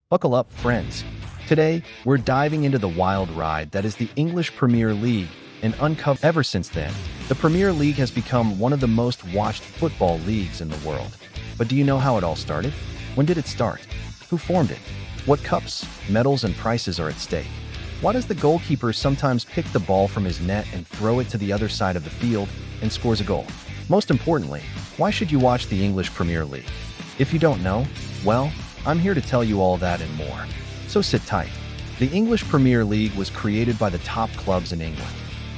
Buckle up, friends. Today, we're diving into the wild ride that is the English Premier League and uncover. Ever since then, the Premier League has become one of the most watched football leagues in the world. But do you know how it all started? When did it start? Who formed it? What cups, medals, and prizes are at stake? Why does the goalkeeper sometimes pick the ball from his net and throw it to the other side of the field and scores a goal? Most importantly, why should you watch the English Premier League? If you don't know, well, I'm here to tell you all that and more. So sit tight. The English Premier League was created by the top clubs in England.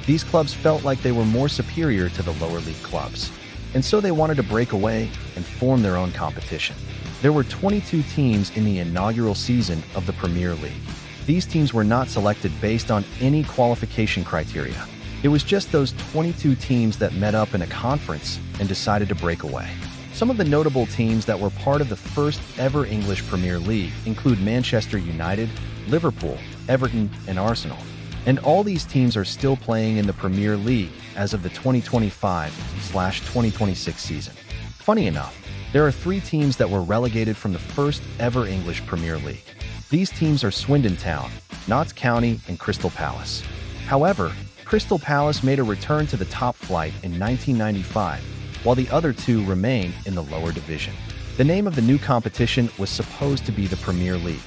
These clubs felt like they were more superior to the lower league clubs, and so they wanted to break away and form their own competition. There were 22 teams in the inaugural season of the Premier League. These teams were not selected based on any qualification criteria. It was just those 22 teams that met up in a conference and decided to break away. Some of the notable teams that were part of the first ever English Premier League include Manchester United, Liverpool, Everton, and Arsenal. And all these teams are still playing in the Premier League as of the 2025/2026 season. Funny enough, there are 3 teams that were relegated from the first ever English Premier League. These teams are Swindon Town, Notts County, and Crystal Palace. However, Crystal Palace made a return to the top flight in 1995, while the other 2 remained in the lower division. The name of the new competition was supposed to be the Premier League,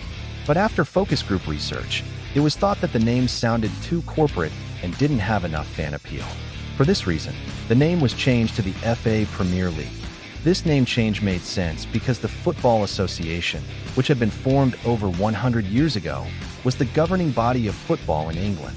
but after focus group research, it was thought that the name sounded too corporate and didn't have enough fan appeal. For this reason, the name was changed to the FA Premier League. This name change made sense because the Football Association, which had been formed over 100 years ago, was the governing body of football in England.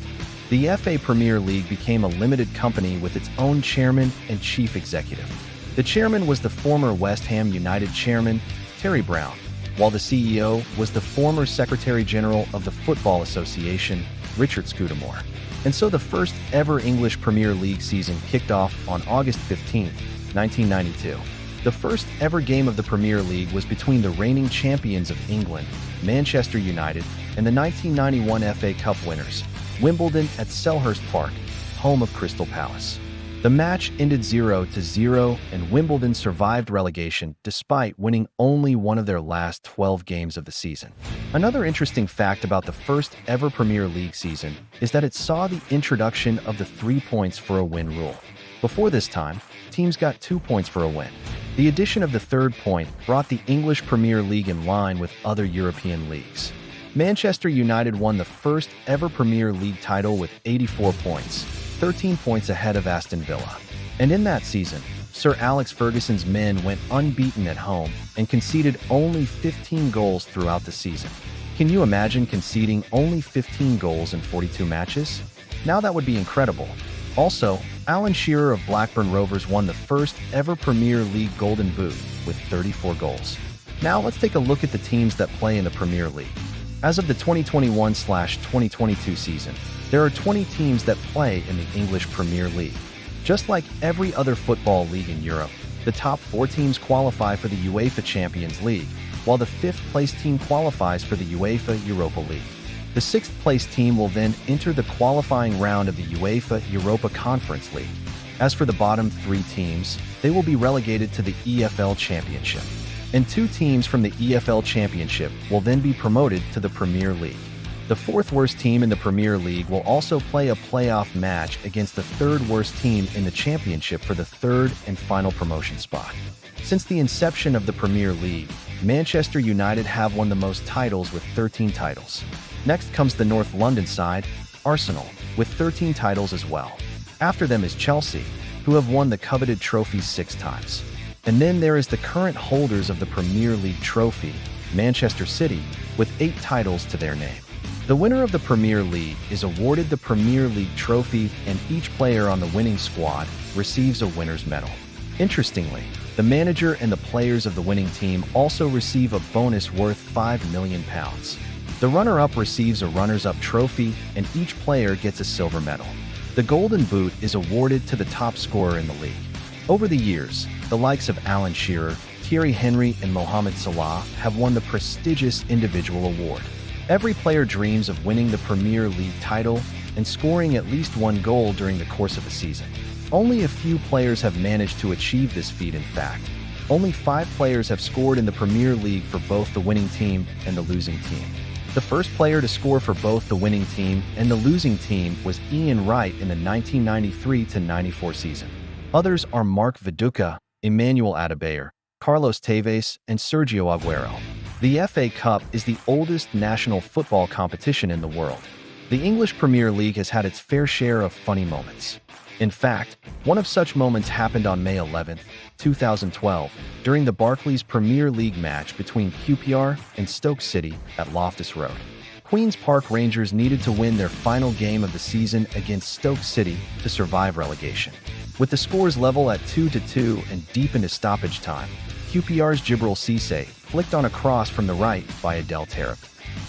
The FA Premier League became a limited company with its own chairman and chief executive. The chairman was the former West Ham United chairman, Terry Brown, while the CEO was the former Secretary General of the Football Association, Richard Scudamore. And so the first ever English Premier League season kicked off on August 15, 1992. The first ever game of the Premier League was between the reigning champions of England, Manchester United, and the 1991 FA Cup winners, Wimbledon at Selhurst Park, home of Crystal Palace. The match ended 0-0 and Wimbledon survived relegation despite winning only one of their last 12 games of the season. Another interesting fact about the first ever Premier League season is that it saw the introduction of the 3 points for a win rule. Before this time, teams got 2 points for a win. The addition of the 3rd point brought the English Premier League in line with other European leagues. Manchester United won the first ever Premier League title with 84 points, 13 points ahead of Aston Villa. And in that season, Sir Alex Ferguson's men went unbeaten at home and conceded only 15 goals throughout the season. Can you imagine conceding only 15 goals in 42 matches? Now that would be incredible. Also, Alan Shearer of Blackburn Rovers won the first ever Premier League Golden Boot with 34 goals. Now let's take a look at the teams that play in the Premier League. As of the 2021/2022 season, there are 20 teams that play in the English Premier League. Just like every other football league in Europe, the top 4 teams qualify for the UEFA Champions League, while the 5th place team qualifies for the UEFA Europa League. The 6th place team will then enter the qualifying round of the UEFA Europa Conference League. As for the bottom 3 teams, they will be relegated to the EFL Championship. And 2 teams from the EFL Championship will then be promoted to the Premier League. The 4th worst team in the Premier League will also play a playoff match against the 3rd worst team in the Championship for the 3rd and final promotion spot. Since the inception of the Premier League, Manchester United have won the most titles with 13 titles. Next comes the North London side, Arsenal, with 13 titles as well. After them is Chelsea, who have won the coveted trophy 6 times. And then there is the current holders of the Premier League trophy, Manchester City, with 8 titles to their name. The winner of the Premier League is awarded the Premier League trophy, and each player on the winning squad receives a winner's medal. Interestingly, the manager and the players of the winning team also receive a bonus worth £5 million. The runner-up receives a runners-up trophy, and each player gets a silver medal. The Golden Boot is awarded to the top scorer in the league. Over the years, the likes of Alan Shearer, Thierry Henry, and Mohamed Salah have won the prestigious individual award. Every player dreams of winning the Premier League title and scoring at least 1 goal during the course of a season. Only a few players have managed to achieve this feat, in fact. Only 5 players have scored in the Premier League for both the winning team and the losing team. The first player to score for both the winning team and the losing team was Ian Wright in the 1993-94 season. Others are Mark Viduka, Emmanuel Adebayor, Carlos Tevez, and Sergio Aguero. The FA Cup is the oldest national football competition in the world. The English Premier League has had its fair share of funny moments. In fact, one of such moments happened on May 11, 2012, during the Barclays Premier League match between QPR and Stoke City at Loftus Road. Queen's Park Rangers needed to win their final game of the season against Stoke City to survive relegation. With the scores level at 2-2 and deep into stoppage time, QPR's Jibril Cisse flicked on a cross from the right by Adel Terab.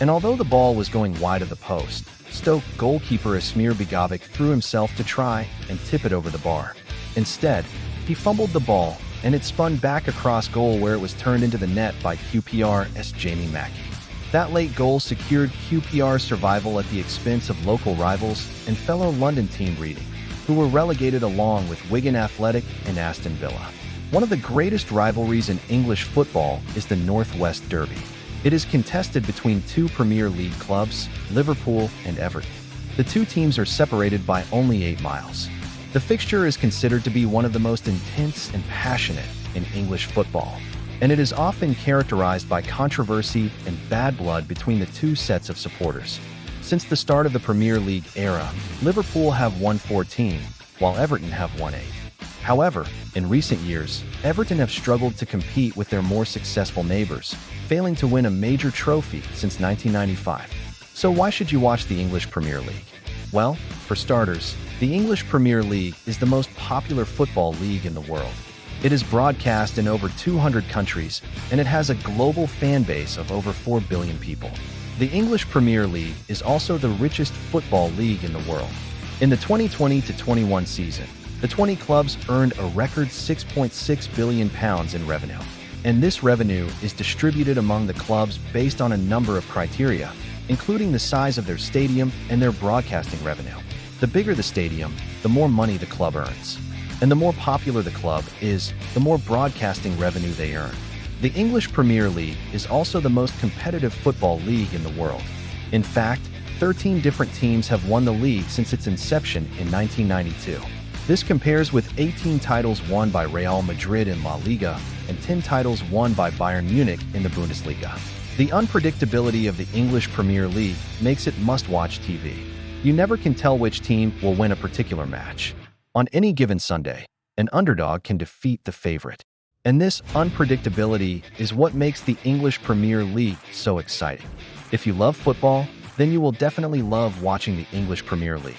And although the ball was going wide of the post, Stoke goalkeeper Asmir Begovic threw himself to try and tip it over the bar. Instead, he fumbled the ball, and it spun back across goal where it was turned into the net by QPR's Jamie Mackie. That late goal secured QPR's survival at the expense of local rivals and fellow London team Reading, who were relegated along with Wigan Athletic and Aston Villa. One of the greatest rivalries in English football is the Northwest Derby. It is contested between 2 Premier League clubs, Liverpool and Everton. The 2 teams are separated by only 8 miles. The fixture is considered to be one of the most intense and passionate in English football, and it is often characterized by controversy and bad blood between the 2 sets of supporters. Since the start of the Premier League era, Liverpool have won 14, while Everton have won 8. However, in recent years, Everton have struggled to compete with their more successful neighbors, failing to win a major trophy since 1995. So why should you watch the English Premier League? Well, for starters, the English Premier League is the most popular football league in the world. It is broadcast in over 200 countries, and it has a global fan base of over 4 billion people. The English Premier League is also the richest football league in the world. In the 2020-21 season, the 20 clubs earned a record £6.6 billion in revenue. And this revenue is distributed among the clubs based on a number of criteria, including the size of their stadium and their broadcasting revenue. The bigger the stadium, the more money the club earns. And the more popular the club is, the more broadcasting revenue they earn. The English Premier League is also the most competitive football league in the world. In fact, 13 different teams have won the league since its inception in 1992. This compares with 18 titles won by Real Madrid in La Liga and 10 titles won by Bayern Munich in the Bundesliga. The unpredictability of the English Premier League makes it must-watch TV. You never can tell which team will win a particular match. On any given Sunday, an underdog can defeat the favorite. And this unpredictability is what makes the English Premier League so exciting. If you love football, then you will definitely love watching the English Premier League.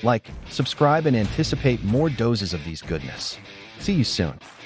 Like, subscribe and anticipate more doses of these goodness. See you soon.